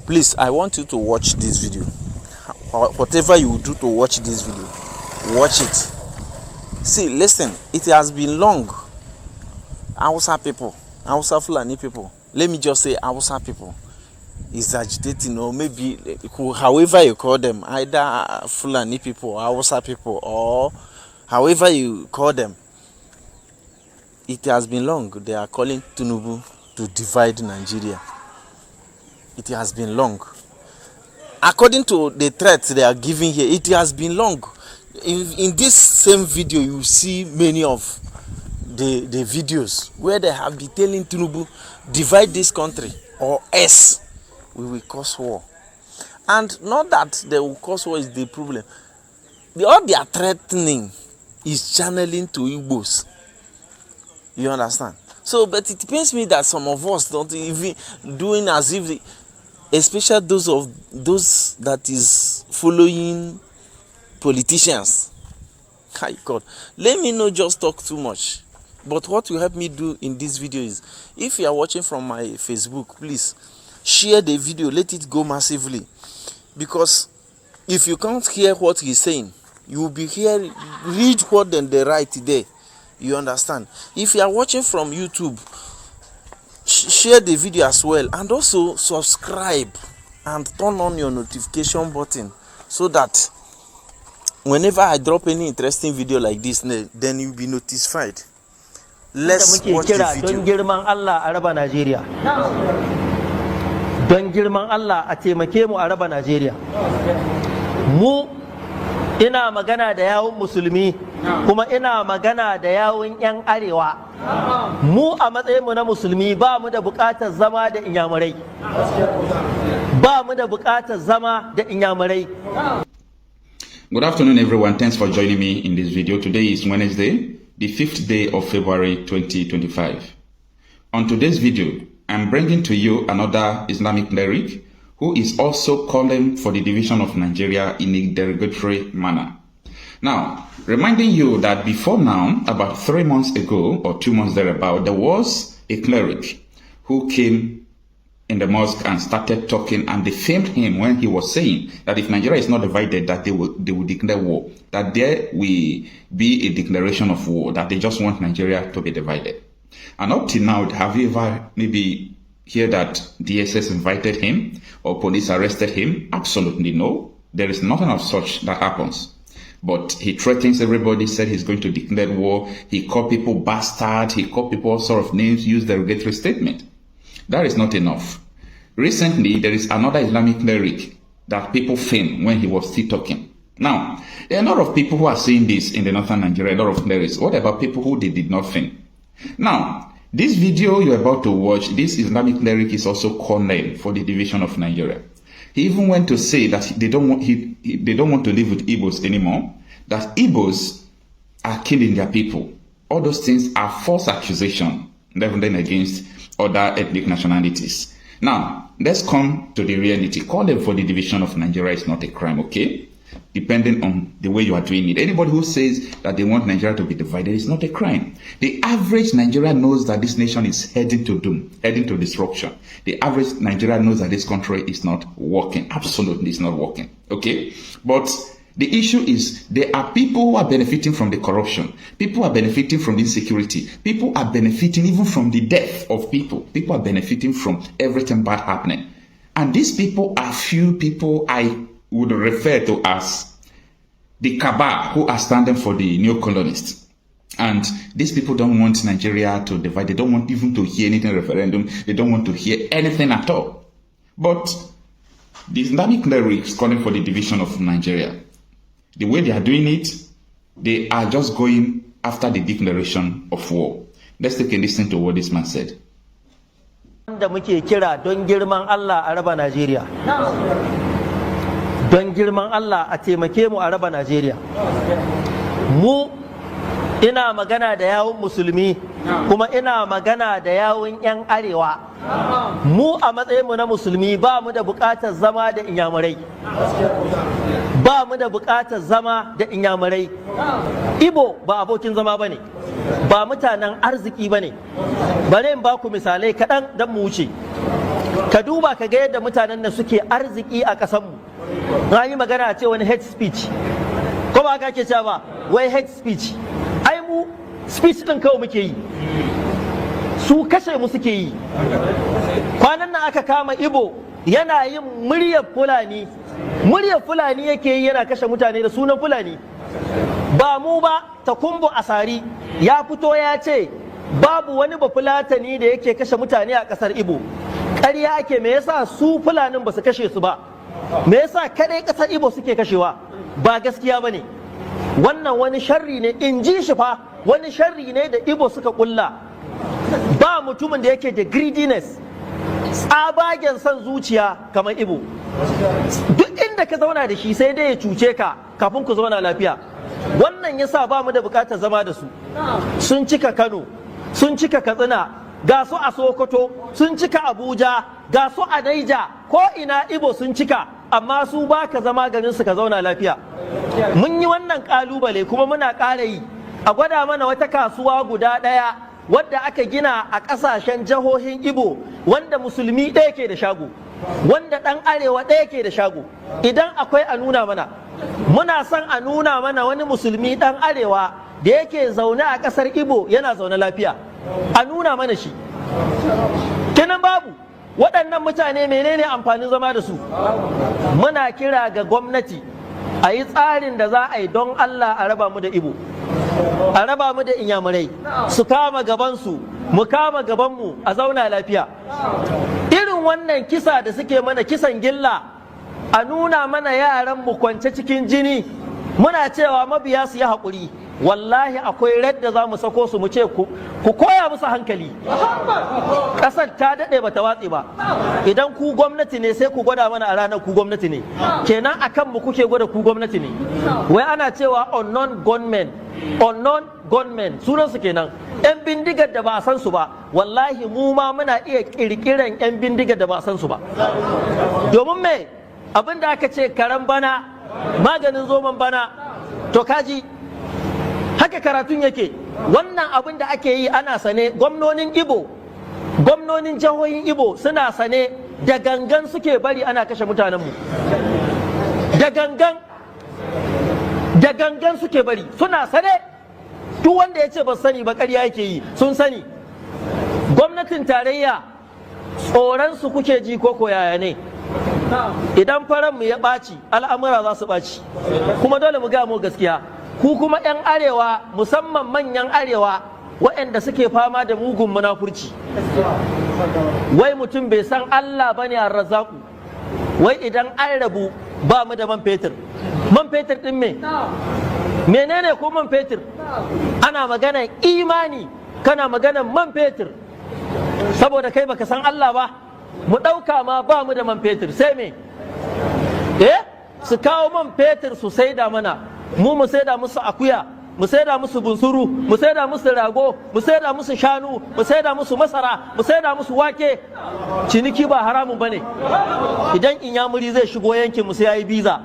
Please, I want you to watch this video. Whatever you do to watch this video, watch it. See, listen, it has been long. Hausa people, Hausa Fulani people, let me just say Hausa people is agitating, or maybe however you call them, either Fulani people or Hausa people, or however you call them. It has been long. They are calling Tinubu to divide Nigeria. It has been long. According to the threats they are giving here, it has been long. In this same video, you see many of the videos where they have been telling Tinubu, divide this country or else we will cause war. And not that they will cause war is the problem. All they are threatening is channeling to Igbos. You understand? So, but it pains me that some of us don't even doing as if, especially those that is following politicians. Hi God, let me not just talk too much. But what will help me do in this video is, if you are watching from my Facebook, please share the video, let it go massively. Because if you can't hear what he's saying, you will be hearing, read what then they write there. You understand? If you are watching from YouTube, share the video as well, and also subscribe and turn on your notification button so that whenever I drop any interesting video like this, then you'll be notified. Let's watch the video. Don girman Allah a raba Najeriya. Don girman Allah a taimake mu a raba Najeriya. Mu ina magana da yawun musulmi, kuma ina magana da yawun 'yan arewa. Mu a matsayinmu na musulmi ba mu da buƙatar zama da inyamurai. Ba mu da buƙatar zama da inyamurai. Good afternoon, everyone. Thanks for joining me in this video. Today is Wednesday, the 5th day of February 2025. On today's video, I'm bringing to you another Islamic cleric who is also calling for the division of Nigeria in a derogatory manner. Now, reminding you that before now, about 3 months ago or 2 months thereabout, there was a cleric who came in the mosque and started talking and defamed him when he was saying that if Nigeria is not divided, that they will declare war, that there will be a declaration of war, that they just want Nigeria to be divided. And up till now, have you ever maybe hear that DSS invited him or police arrested him? Absolutely no. There is nothing of such that happens. But he threatens everybody, said he's going to declare war. He called people bastard. He called people all sort of names, used derogatory statement. That is not enough. Recently, there is another Islamic cleric that people famed when he was still talking. Now, there are a lot of people who are saying this in the northern Nigeria, a lot of clerics. What about people who they did not fame? Now, this video you're about to watch, this Islamic cleric is also calling for the division of Nigeria. He even went to say that they don't want to live with Igbos anymore, that Igbos are killing their people. All those things are false accusations leveled against other ethnic nationalities. Now, let's come to the reality. Calling for the division of Nigeria is not a crime, okay? Depending on the way you are doing it. Anybody who says that they want Nigeria to be divided is not a crime. The average Nigerian knows that this nation is heading to doom, heading to destruction. The average Nigerian knows that this country is not working. Absolutely, it's not working. Okay? But the issue is there are people who are benefiting from the corruption. People are benefiting from the insecurity. People are benefiting even from the death of people. People are benefiting from everything bad happening. And these people are few people I would refer to as the cabal who are standing for the neo-colonists. And these people don't want Nigeria to divide. They don't want even to hear anything referendum. They don't want to hear anything at all. But the Islamic clerics calling for the division of Nigeria, the way they are doing it, they are just going after the declaration of war. Let's take a listen to what this man said. Da muke kira don girman Allah a raba Najeriya. Don girman Allah a taimake mu a raba Najeriya. Mu ina magana da yawun musulmi, kuma ina magana da yawun 'yan arewa. Mu a matsayinmu na musulmi ba mu da buƙatar zama da inyamurai. Ba mu da buƙatar zama da inyamurai. Ibo ba abokin zama ba ne, ba mutanen arziki ba ne. Bari in ba ku misalai kaɗan don mu wuce. ka duba ka ga yadda mutanen nan suke arziki a ƙasanmu. Na yi magana a ce wani hate speech, ko ba ka ke cewa ba wai hate speech, ai mu speech ɗin kawai muke yi, su kashe mu suke yi. Kwanan nan aka kama Ibo yana yin muryar Fulani yake yi, yana kashe mutane da sunan Fulani. Ba mu ba, Takumbu Asari ya fito ya ce babu wani bafulatani da yake kashe mutane a ƙasar Ibo. Ƙarya ake, me yasa su Fulanin ba su kashe su ba? Me yasa kadai ƙasar Ibo suke kashewa? Ba gaskiya bane. Wannan wani sharri ne, in ji shi fa, wani sharri ne da Ibo suka kulla. Ba mutumin da yake da greediness, tsabagen son zuciya kamar Ibo. Duk inda ka zauna da shi sai dai ya cuce ka kafin ku zauna lafiya. Wannan yasa ba mu da bukatar zama da su. Sun cika Kano, sun cika Katsina, ga su a Sokoto, sun cika Abuja, ga su a Naija, ko ina Ibo sun cika, amma su ba ka zama garin su ka zauna lafiya. Mun yi wannan kalubale kuma muna ƙara yi, a gwada mana wata kasuwa guda ɗaya wadda aka gina a ƙasashen jihohin Ibo, wanda musulmi ɗaya ke da shago, wanda ɗan arewa ɗaya ke da shago. Idan akwai a nuna mana. Muna son a nuna mana wani musulmi ɗan arewa da yake zaune a ƙasar Ibo yana zaune lafiya, a nuna mana shi. Kenan babu. Waɗannan mutane menene amfanin zama da su? Muna kira ga gwamnati a yi tsarin da za a yi don Allah a raba mu da Ibo, a raba mu da Inyamurai, su kama gabansu, mu kama gabanmu, a zauna lafiya. Irin wannan kisa da suke mana, kisan gilla, a nuna mana yaran mu kwance cikin jini, muna cewa mabiya su yi haƙuri. Wallahi akwai radda za mu sako su mu ce ku koya musu hankali. Ƙasar ta daɗe bata watse ba. Idan ku gwamnati ne sai ku gwada mana a ranar ku gwamnati ne. Kenan akan mu kuke gwada ku gwamnati ne. Wai ana cewa unknown gunmen sunan su kenan. 'Yan bindigar da ba a san su ba. Wallahi mu ma muna iya ƙirƙiran 'yan bindigar da ba a san su ba. Domin me? Abin da aka ce karen bana maganin zoman bana, to kaji haka karatun yake. Wannan abin da ake yi ana sane, gwamnonin jihohin Ibo suna sane, da gangan suke bari ana kashe mutanenmu, da gangan suke bari, suna sane. Duk wanda ya ce ba sani ba ƙarya yake yi, sun sani. Gwamnatin tarayya tsoron su kuke ji ko yaya ne? Idan faranmu ya ɓaci, al'amura za su ɓaci, kuma dole mu ga mu gaskiya. Ku kuma 'yan arewa, musamman manyan arewa waɗanda suke fama da mugun munafurci, wai mutum bai san Allah bane ar-Razzaqu, wai idan an rabu ba mu da man fetur din me? Menene ko man fetur? Ana magana imani, kana magana man fetur, saboda kai baka san Allah ba. Mu ɗauka ma ba mu da man fetur, sai me? Su kawo man fetur su saida mana, mu saida musu akuya, mu saida musu bunsuru, mu saida musu rago, mu saida musu shanu, mu saida musu masara, mu saida musu wake. Ciniki ba haramun bane. Idan Inyamuri zai shigo yankin mu sai yayi biza,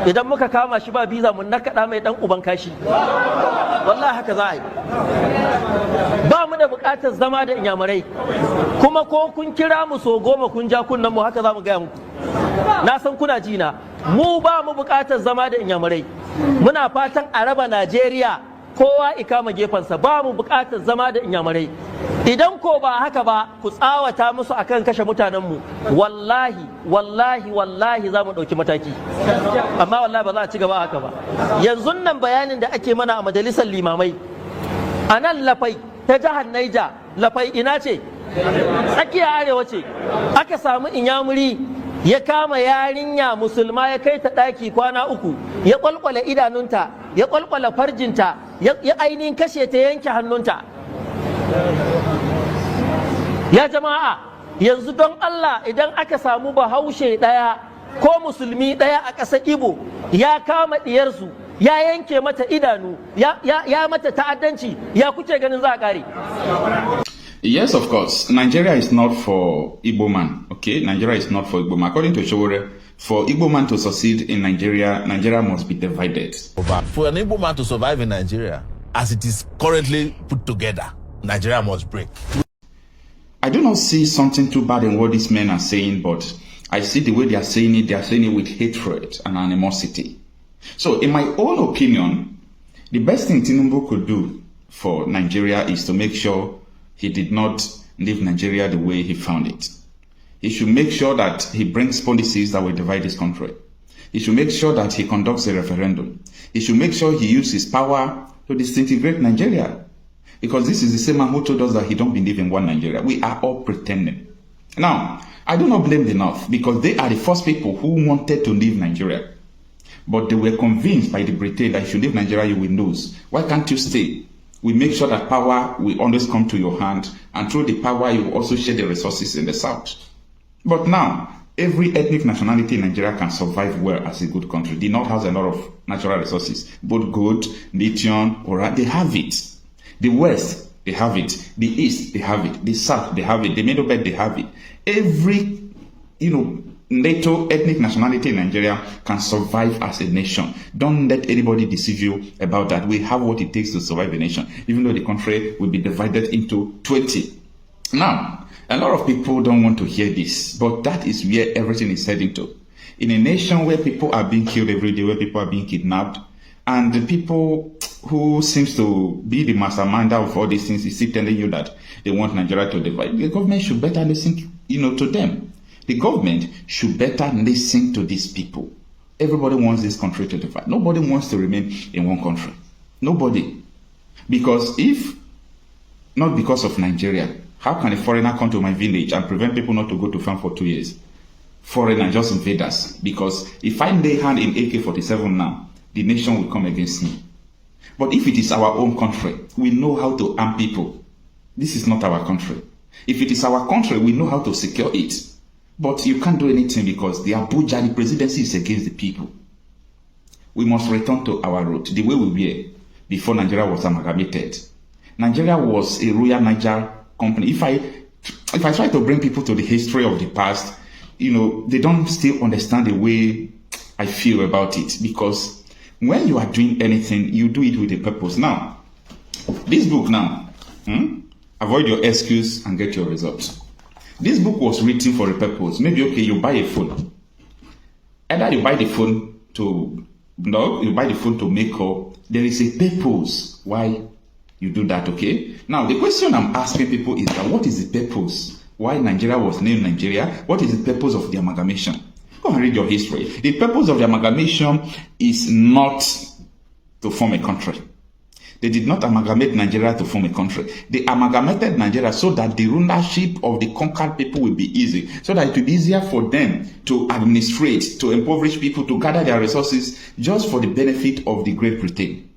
idan muka kama shi ba biza mun nakaɗa mai ɗan uban kashi. Wallahi haka za a yi. Ba mu da buƙatar zama da Inyamurai, kuma ko kun kira mu so 10 kun ja kunnen mu, haka za mu gaya muku. Na san kuna jina. Mu ba mu buƙatar zama da Inyamurai. Muna fatan a raba Najeriya, kowa ikama gefensa, ba mu buƙatar zama da Inyamurai. Idan ko ba haka ba, ku tsawata musu akan kashe mutanenmu, wallahi za mu ɗauki mataki. Amma wallahi ba za a ci gaba haka ba. Yanzu nan bayanin da ake mana a majalisar limamai, a nan Lafai ta jihar Naija, Lafai ina ce? Tsakiya arewa ce. Aka samu Inyamuri ya kama yarinya musulma, ya kai ta ɗaki kwana 3, ya ƙwalƙwala idanunta, ya ƙwalƙwala farjinta, ya ainihin kashe ta, yanke hannunta. Ya jama'a, yanzu don Allah, idan aka samu bahaushe ɗaya ko musulmi ɗaya a ƙasar Ibo ya kama ɗiyarsu, ya yanke mata idanu, ya mata ta'addanci, ya kuke ganin za a ƙare? Yes, of course. Nigeria is not for Igbo man. Okay, Nigeria is not for Igbo man. According to Showore, for Igbo man to succeed in Nigeria, Nigeria must be divided. For an Igbo man to survive in Nigeria, as it is currently put together, Nigeria must break. I do not see something too bad in what these men are saying, but I see the way they are saying it with hatred and animosity. So in my own opinion, the best thing Tinubu could do for Nigeria is to make sure he did not leave Nigeria the way he found it. He should make sure that he brings policies that will divide this country. He should make sure that he conducts a referendum. He should make sure he uses his power to disintegrate Nigeria. Because this is the same man who told us that he don't believe in one Nigeria. We are all pretending. Now, I do not blame the North because they are the first people who wanted to leave Nigeria. But they were convinced by the Britain that if you leave Nigeria, you will lose. Why can't you stay? We make sure that power will always come to your hand, and through the power, you will also share the resources in the South. But now, every ethnic nationality in Nigeria can survive well as a good country. The North has a lot of natural resources, both gold, lithium, they have it. The West, they have it. The East, they have it. The South, they have it. The Middle Belt, they have it. Every, NATO ethnic nationality in Nigeria can survive as a nation. Don't let anybody deceive you about that. We have what it takes to survive a nation, even though the country will be divided into 20. Now, a lot of people don't want to hear this, but that is where everything is heading to. In a nation where people are being killed every day, where people are being kidnapped, and the people who seems to be the masterminder of all these things is still telling you that they want Nigeria to divide, the government should better listen to them. The government should better listen to these people. Everybody wants this country to divide. Nobody wants to remain in one country. Nobody. Because if not because of Nigeria, how can a foreigner come to my village and prevent people not to go to farm for 2 years? Foreigner, just invaders. Because if I lay hand in AK-47 now, the nation will come against me. But if it is our own country, we know how to arm people. This is not our country. If it is our country, we know how to secure it. But you can't do anything because the Abuja, the presidency is against the people. We must return to our root, the way we were before Nigeria was amalgamated. Nigeria was a Royal Niger company. If I try to bring people to the history of the past, they don't still understand the way I feel about it. Because when you are doing anything, you do it with a purpose. Now, this book now, avoid your excuse and get your results. This book was written for a purpose. Maybe, okay, you buy a phone. Either you buy the phone to make up. There is a purpose why you do that, okay? Now, the question I'm asking people is that what is the purpose? Why Nigeria was named Nigeria? What is the purpose of the amalgamation? Go and read your history. The purpose of the amalgamation is not to form a country. They did not amalgamate Nigeria to form a country. They amalgamated Nigeria so that the rulership of the conquered people will be easy, so that it will be easier for them to administrate, to impoverish people, to gather their resources just for the benefit of the Great Britain.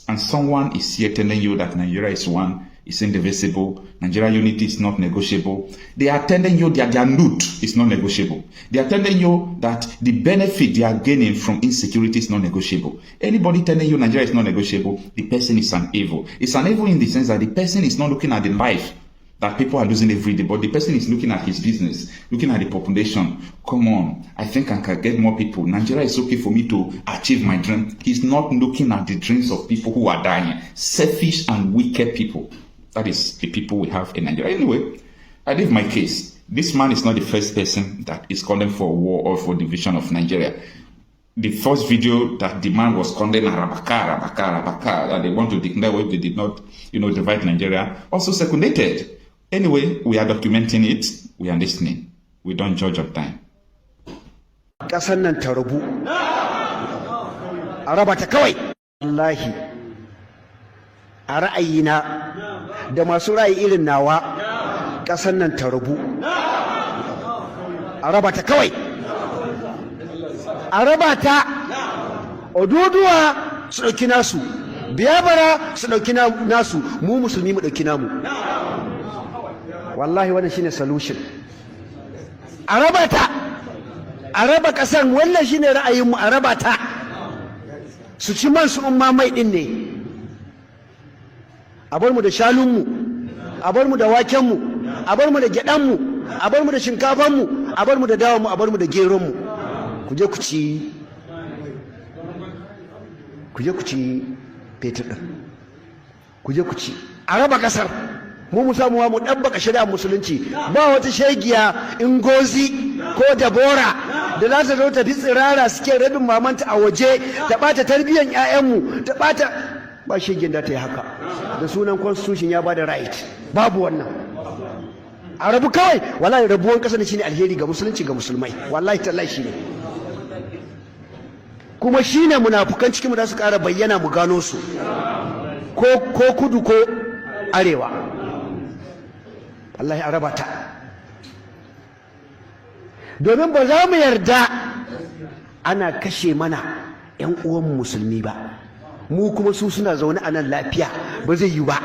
And someone is here telling you that Nigeria is one, is indivisible, Nigeria unity is not negotiable. They are telling you that their loot is not negotiable. They are telling you that the benefit they are gaining from insecurity is not negotiable. Anybody telling you Nigeria is not negotiable, the person is an evil. It's an evil in the sense that the person is not looking at the life that people are losing every day, but the person is looking at his business, looking at the population. Come on, I think I can get more people. Nigeria is okay for me to achieve my dream. He's not looking at the dreams of people who are dying. Selfish and wicked people. That is the people we have in Nigeria. Anyway, I leave my case. This man is not the first person that is calling for war or for division of Nigeria. The first video that the man was calling Arabaka, and they want to declare if they did not, divide Nigeria, also seconded. Anyway, we are documenting it. We are listening. We don't judge on time. Kasan nan ta rubu. Araba ta kawai. Wallahi. A ra'ayina da masu ra'ayi irin nawa kasan nan ta rubu. Araba ta kawai. Araba ta Oduduwa su ɗauki nasu. Biyabara su ɗauki nasu. Mu musulmi mu ɗauki namu. Wallahi wannan shine solution. Araba ta. Araba kasan wannan shine ra'ayin mu, araba ta. Su ci man su umma mai din ne. A bar mu da shanun mu, a bar mu da waken mu, a bar mu da gyadan mu, a bar mu da shinkafan mu, a bar mu da dawan mu, a bar mu da geron mu. Ku je ku ci fetur din. Ku je ku ci. Araba kasar. mu samu mu dabbaka shari'ar musulunci. Ba wata shegiya Ngozi ko Dabora da za ta zo ta fi tsirara suke rabin mamanta a waje ta bata tarbiyyar ƴaƴanmu ta bata, ba shegin da ta yi haka da sunan constitution ya bada right. Babu wannan. A rabu kawai, wallahi rabuwan kasa ne shine alheri ga musulunci ga musulmai, wallahi tallahi shine. Kuma shine munafukan cikin mu da su ƙara bayyana mu gano su, ko kudu ko arewa. wallahi a raba ta, domin ba za mu yarda ana kashe mana 'yan uwan musulmi ba, mu kuma su suna zaune a nan lafiya, ba zai yi ba.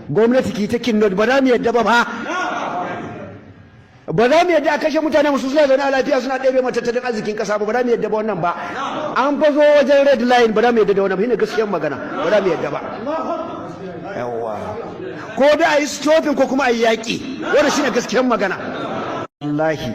Gwamnati ki ta kinnot, ba za mu yarda ba za mu yarda a kashe mutane musu suna zaune a lafiya suna ɗebe matattalin arzikin ƙasa ba za mu yarda ba wannan ba. An fa zo wajen red line, ba za mu yarda da wannan ba, shine gaskiyar magana, ba za mu yarda ba. Yawwa, ko da a yi stopping ko kuma a yi yaƙi, wannan shine gaskiyar magana. Wallahi